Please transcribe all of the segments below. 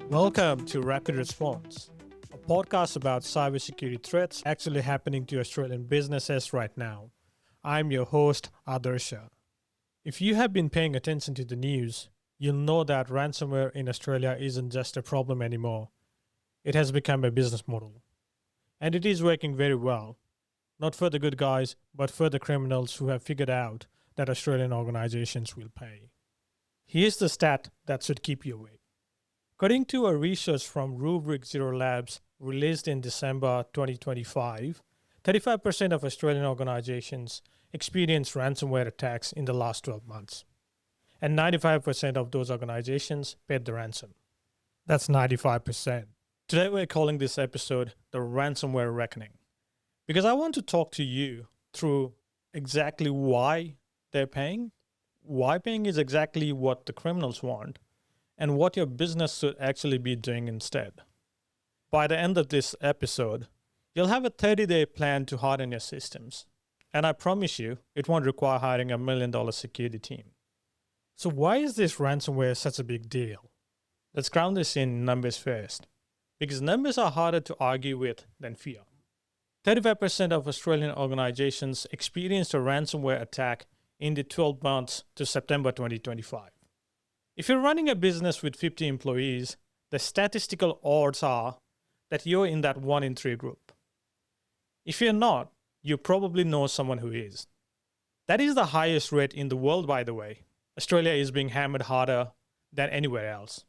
Welcome to Rapid Response, a podcast about cybersecurity threats actually happening to Australian businesses right now. I'm your host, Adarsha. If you have been paying attention to the news, you'll know that ransomware in Australia isn't just a problem anymore. It has become a business model. And it is working very well. Not for the good guys, but for the criminals who have figured out that Australian organizations will pay. Here's the stat that should keep you awake. According to a research from Rubrik Zero Labs released in December 2025, 35% of Australian organizations experienced ransomware attacks in the last 12 months. And 95% of those organizations paid the ransom. That's 95%. Today we're calling this episode the Ransomware Reckoning, because I want to talk to you through exactly why they're paying, why paying is exactly what the criminals want, and what your business should actually be doing instead. By the end of this episode, you'll have a 30-day plan to harden your systems. And I promise you, it won't require hiring $1 million security team. So why is this ransomware such a big deal? Let's ground this in numbers first, because numbers are harder to argue with than fear. 35% of Australian organizations experienced a ransomware attack in the 12 months to September 2025. If you're running a business with 50 employees, the statistical odds are that you're in that 1 in 3 group. If you're not, you probably know someone who is. That is the highest rate in the world, by the way. Australia is being hammered harder than anywhere else.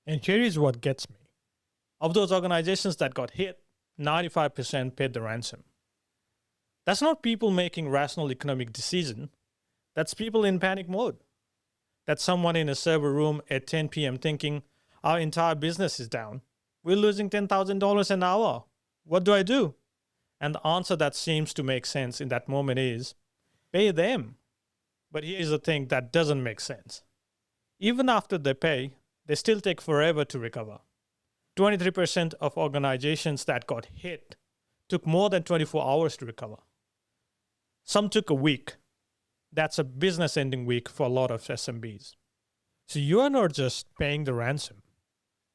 And here is what gets me. Of those organizations that got hit, 95% paid the ransom. That's not people making rational economic decisions. That's people in panic mode. That's someone in a server room at 10 p.m. thinking, our entire business is down. We're losing $10,000 an hour. What do I do? And the answer that seems to make sense in that moment is, pay them. But here's the thing that doesn't make sense. Even after they pay, they still take forever to recover. 23% of organizations that got hit took more than 24 hours to recover. Some took a week. That's a business-ending week for a lot of SMBs. So you are not just paying the ransom.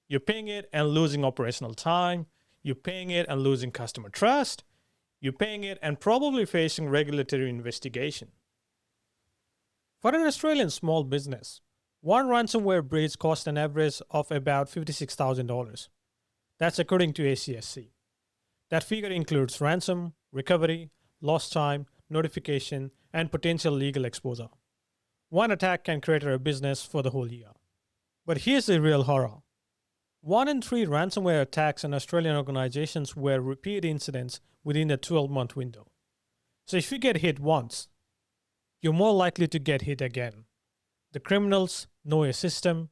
You're paying it and losing operational time. You're paying it and losing customer trust. You're paying it and probably facing regulatory investigation. For an Australian small business, one ransomware breach cost an average of about $56,000. That's according to ACSC. That figure includes ransom, recovery, lost time, notification, and potential legal exposure. One attack can crater a business for the whole year. But here's the real horror. 1 in 3 ransomware attacks in Australian organizations were repeat incidents within a 12-month window. So if you get hit once, you're more likely to get hit again. The criminals know your system.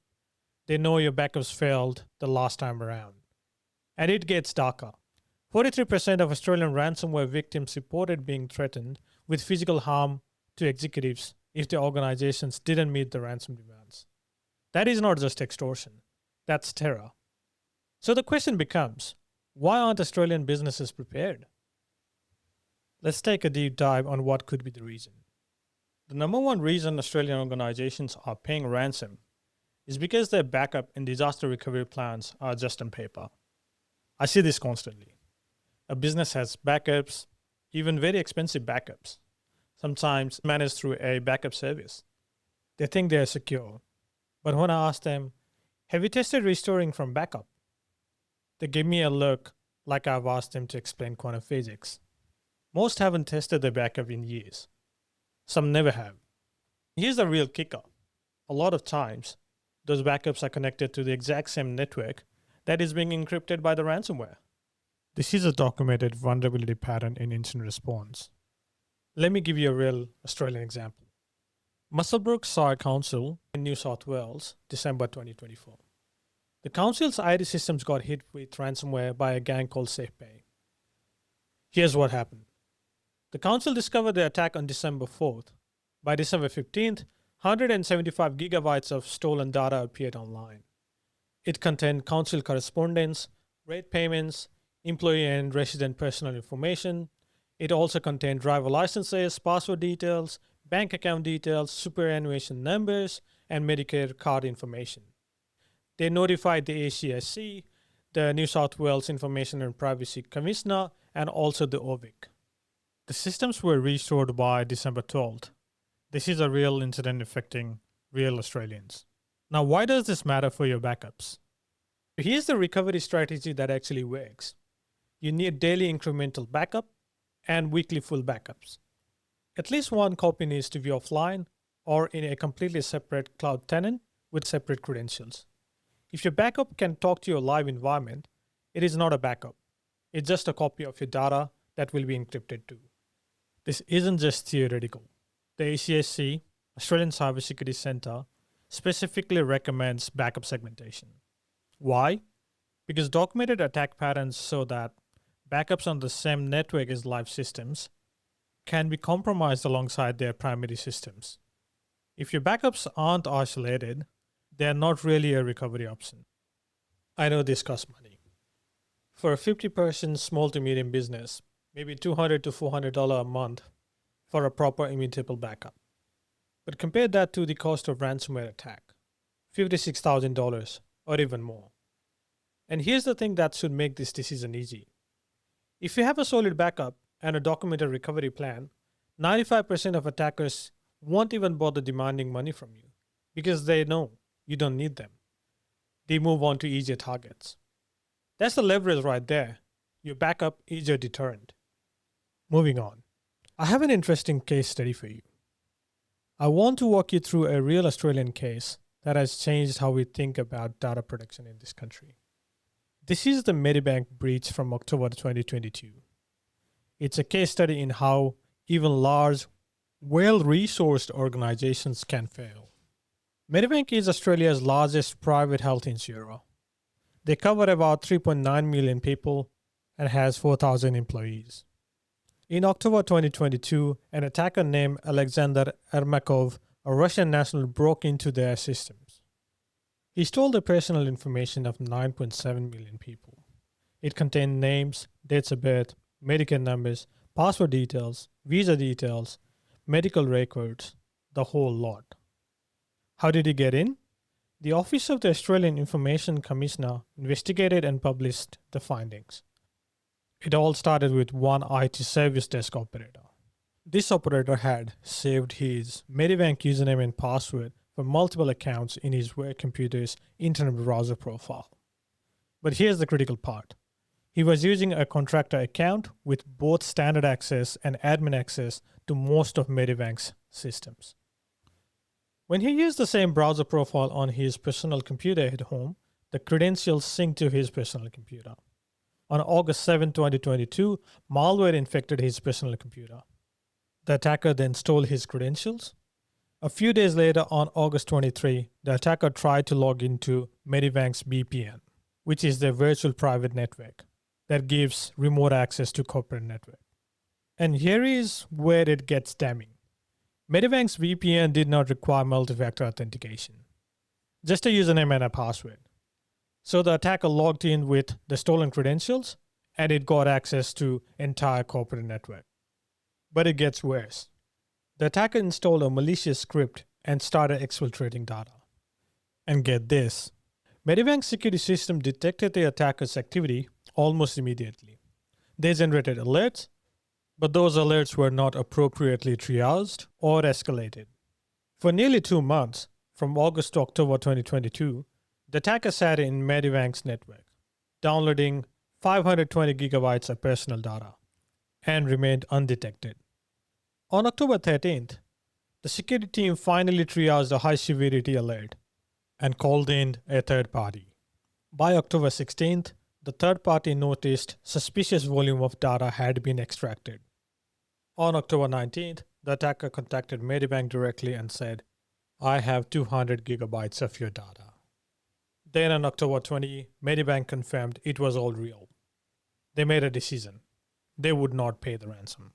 They know your backups failed the last time around. And it gets darker. 43% of Australian ransomware victims reported being threatened with physical harm to executives if their organizations didn't meet the ransom demands. That is not just extortion. That's terror. So the question becomes, why aren't Australian businesses prepared? Let's take a deep dive on what could be the reason. The number one reason Australian organizations are paying ransom is because their backup and disaster recovery plans are just on paper. I see this constantly. A business has backups, even very expensive backups, sometimes managed through a backup service. They think they are secure. But when I ask them, have you tested restoring from backup? They give me a look like I've asked them to explain quantum physics. Most haven't tested their backup in years. Some never have. Here's the real kicker. A lot of times, those backups are connected to the exact same network that is being encrypted by the ransomware. This is a documented vulnerability pattern in incident response. Let me give you a real Australian example. Muswellbrook Shire Council in New South Wales, December 2024. The council's IT systems got hit with ransomware by a gang called SafePay. Here's what happened. The council discovered the attack on December 4th. By December 15th, 175 gigabytes of stolen data appeared online. It contained council correspondence, rate payments, employee and resident personal information. It also contained driver licenses, password details, bank account details, superannuation numbers, and Medicare card information. They notified the ACSC, the New South Wales Information and Privacy Commissioner, and also the OAIC. The systems were restored by December 12th. This is a real incident affecting real Australians. Now, why does this matter for your backups? Here's the recovery strategy that actually works. You need daily incremental backup and weekly full backups. At least one copy needs to be offline or in a completely separate cloud tenant with separate credentials. If your backup can talk to your live environment, it is not a backup. It's just a copy of your data that will be encrypted too. This isn't just theoretical. The ACSC, Australian Cybersecurity Centre, specifically recommends backup segmentation. Why? Because documented attack patterns show that backups on the same network as live systems can be compromised alongside their primary systems. If your backups aren't isolated, they are not really a recovery option. I know this costs money. For a 50-person small to medium business, maybe $200 to $400 a month for a proper immutable backup. But compare that to the cost of ransomware attack, $56,000 or even more. And here's the thing that should make this decision easy. If you have a solid backup and a documented recovery plan, 95% of attackers won't even bother demanding money from you because they know you don't need them. They move on to easier targets. That's the leverage right there. Your backup is your deterrent. Moving on. I have an interesting case study for you. I want to walk you through a real Australian case that has changed how we think about data protection in this country. This is the Medibank breach from October 2022. It's a case study in how even large, well-resourced organizations can fail. Medibank is Australia's largest private health insurer. They cover about 3.9 million people and has 4,000 employees. In October 2022, an attacker named Alexander Ermakov, a Russian national, broke into their systems. He stole the personal information of 9.7 million people. It contained names, dates of birth, Medicare numbers, passport details, visa details, medical records, the whole lot. How did he get in? The Office of the Australian Information Commissioner investigated and published the findings. It all started with one IT service desk operator. This operator had saved his Medibank username and password for multiple accounts in his work computer's internet browser profile. But here's the critical part. He was using a contractor account with both standard access and admin access to most of Medibank's systems. When he used the same browser profile on his personal computer at home, the credentials synced to his personal computer. On August 7, 2022, malware infected his personal computer. The attacker then stole his credentials. A few days later, on August 23, the attacker tried to log into Medibank's VPN, which is their virtual private network that gives remote access to corporate network. And here is where it gets damning. Medibank's VPN did not require multi-factor authentication, just a username and a password. So the attacker logged in with the stolen credentials and it got access to entire corporate network. But it gets worse. The attacker installed a malicious script and started exfiltrating data. And get this, Medibank's security system detected the attacker's activity almost immediately. They generated alerts, but those alerts were not appropriately triaged or escalated. For nearly 2 months, from August to October 2022, the attacker sat in Medibank's network, downloading 520 gigabytes of personal data, and remained undetected. On October 13th, the security team finally triaged a high-severity alert and called in a third party. By October 16th, the third party noticed suspicious volume of data had been extracted. On October 19th, the attacker contacted Medibank directly and said, "I have 200 gigabytes of your data." Then on October 20, Medibank confirmed it was all real. They made a decision. They would not pay the ransom.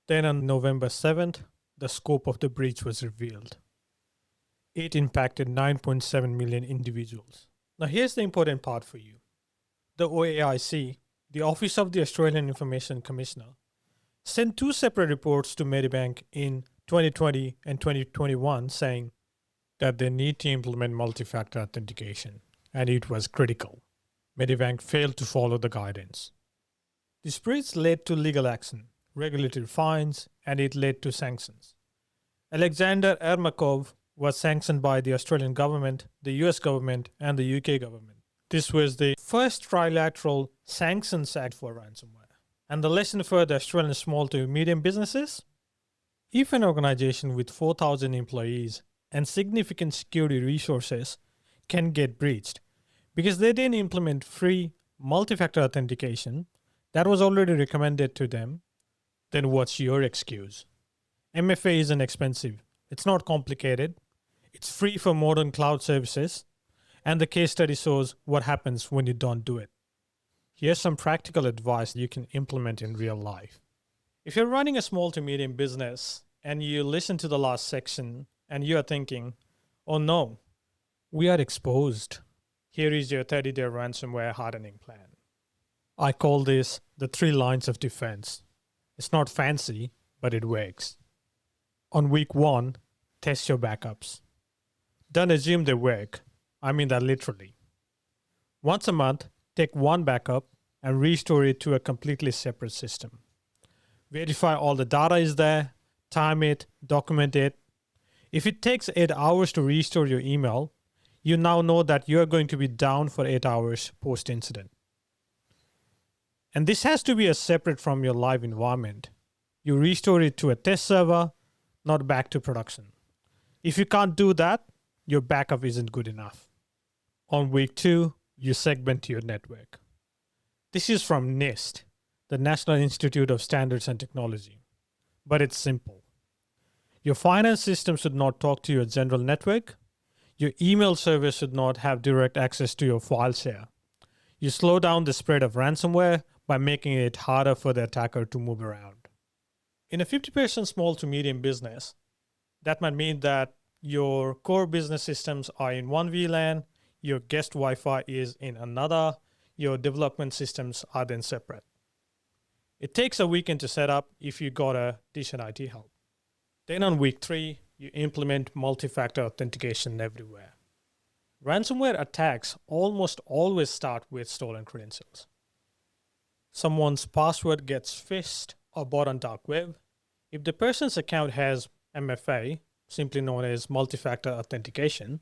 Then on November 7th, the scope of the breach was revealed. It impacted 9.7 million individuals. Now here's the important part for you. The OAIC, the Office of the Australian Information Commissioner, sent two separate reports to Medibank in 2020 and 2021 saying that they need to implement multi-factor authentication, and it was critical. Medibank failed to follow the guidance. This breach led to legal action, regulatory fines, and it led to sanctions. Alexander Ermakov was sanctioned by the Australian government, the US government, and the UK government. This was the first trilateral sanctions act for ransomware. And the lesson for the Australian small to medium businesses? If an organization with 4,000 employees and significant security resources can get breached because they didn't implement free multi-factor authentication that was already recommended to them, then what's your excuse? MFA isn't expensive. It's not complicated. It's free for modern cloud services. And the case study shows what happens when you don't do it. Here's some practical advice you can implement in real life. If you're running a small to medium business and you listen to the last section and you're thinking, oh no, we are exposed. Here is your 30-day ransomware hardening plan. I call this the 3 lines of defense. It's not fancy, but it works. On week 1, test your backups. Don't assume they work. I mean that literally. Once a month, take one backup and restore it to a completely separate system. Verify all the data is there, time it, document it. If it takes 8 hours to restore your email, you now know that you're going to be down for 8 hours post-incident. And this has to be separate from your live environment. You restore it to a test server, not back to production. If you can't do that, your backup isn't good enough. On week 2, you segment your network. This is from NIST, the National Institute of Standards and Technology. But it's simple. Your finance system should not talk to your general network. Your email service should not have direct access to your file share. You slow down the spread of ransomware by making it harder for the attacker to move around. In a 50% small to medium business, that might mean that your core business systems are in one VLAN, your guest Wi-Fi is in another, your development systems are then separate. It takes a weekend to set up if you got a decent IT help. Then on week 3, you implement multi-factor authentication everywhere. Ransomware attacks almost always start with stolen credentials. Someone's password gets phished or bought on dark web. If the person's account has MFA, simply known as multi-factor authentication,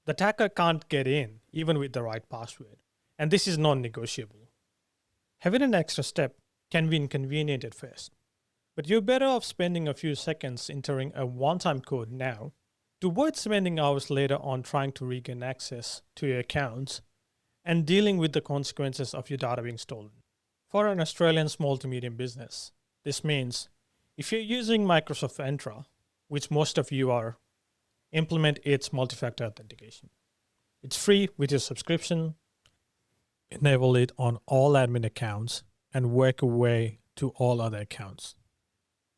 the attacker can't get in even with the right password. And this is non-negotiable. Having an extra step can be inconvenient at first, but you're better off spending a few seconds entering a one-time code now to avoid spending hours later on trying to regain access to your accounts and dealing with the consequences of your data being stolen. For an Australian small to medium business, this means if you're using Microsoft Entra, which most of you are, implement its multi-factor authentication. It's free with your subscription. Enable it on all admin accounts and work away to all other accounts.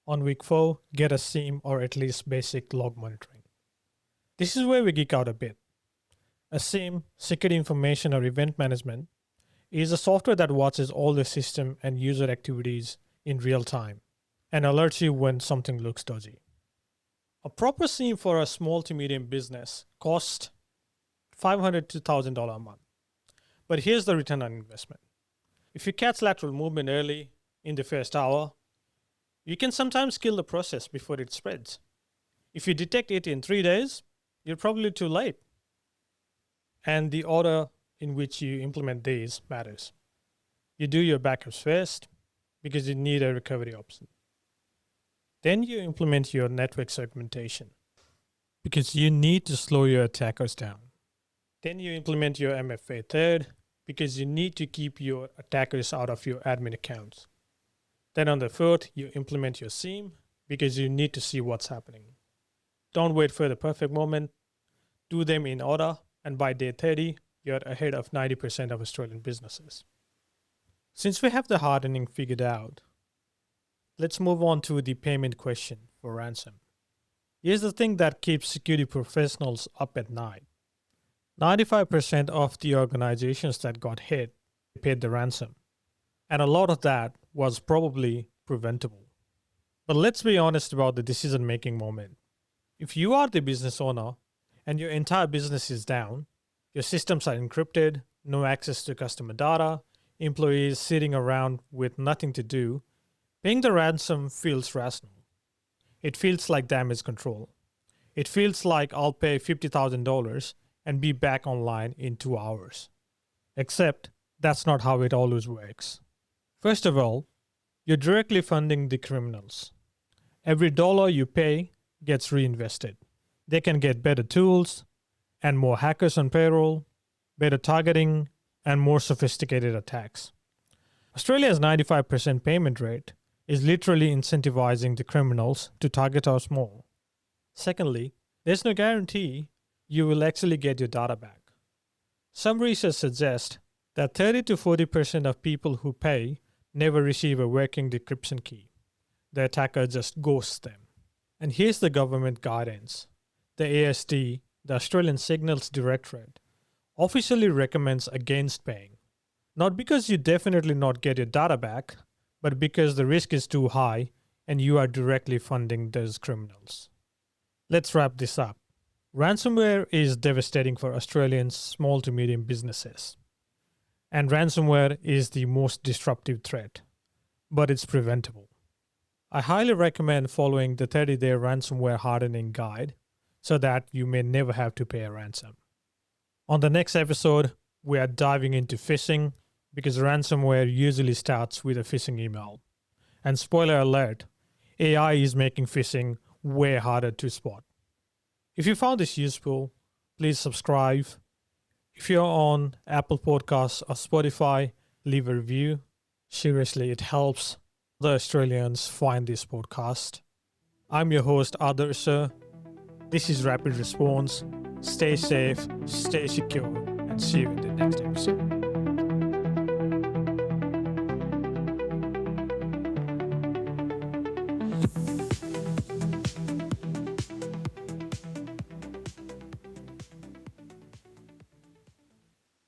On week 4, get a SIEM or at least basic log monitoring. This is where we geek out a bit. A SIEM, Security Information or Event Management, is a software that watches all the system and user activities in real time and alerts you when something looks dodgy. A proper SIEM for a small to medium business costs $500 to $1,000 a month. But here's the return on investment. If you catch lateral movement early in the first hour, you can sometimes kill the process before it spreads. If you detect it in 3 days, you're probably too late. And the order in which you implement these matters. You do your backups first because you need a recovery option. Then you implement your network segmentation because you need to slow your attackers down. Then you implement your MFA third because you need to keep your attackers out of your admin accounts. Then on the fourth, you implement your SIEM because you need to see what's happening. Don't wait for the perfect moment. Do them in order, and by day 30, you're ahead of 90% of Australian businesses. Since we have the hardening figured out, let's move on to the payment question for ransom. Here's the thing that keeps security professionals up at night. 95% of the organizations that got hit paid the ransom, and a lot of that was probably preventable. But let's be honest about the decision-making moment. If you are the business owner and your entire business is down, your systems are encrypted, no access to customer data, employees sitting around with nothing to do, paying the ransom feels rational. It feels like damage control. It feels like I'll pay $50,000 and be back online in 2 hours. Except that's not how it always works. First of all, you're directly funding the criminals. Every dollar you pay gets reinvested. They can get better tools and more hackers on payroll, better targeting, and more sophisticated attacks. Australia's 95% payment rate is literally incentivizing the criminals to target us more. Secondly, there's no guarantee you will actually get your data back. Some research suggests that 30 to 40% of people who pay never receive a working decryption key. The attacker just ghosts them. And here's the government guidance. The ASD, the Australian Signals Directorate, officially recommends against paying. Not because you definitely not get your data back, but because the risk is too high and you are directly funding those criminals. Let's wrap this up. Ransomware is devastating for Australians' small to medium businesses. And ransomware is the most disruptive threat, but it's preventable. I highly recommend following the 30-day ransomware hardening guide so that you may never have to pay a ransom. On the next episode, we are diving into phishing because ransomware usually starts with a phishing email. And spoiler alert, AI is making phishing way harder to spot. If you found this useful, please subscribe. If you're on Apple Podcasts or Spotify, leave a review. Seriously, it helps the Australians find this podcast. I'm your host, Adarsh. This is Rapid Response. Stay safe, stay secure, and see you in the next episode.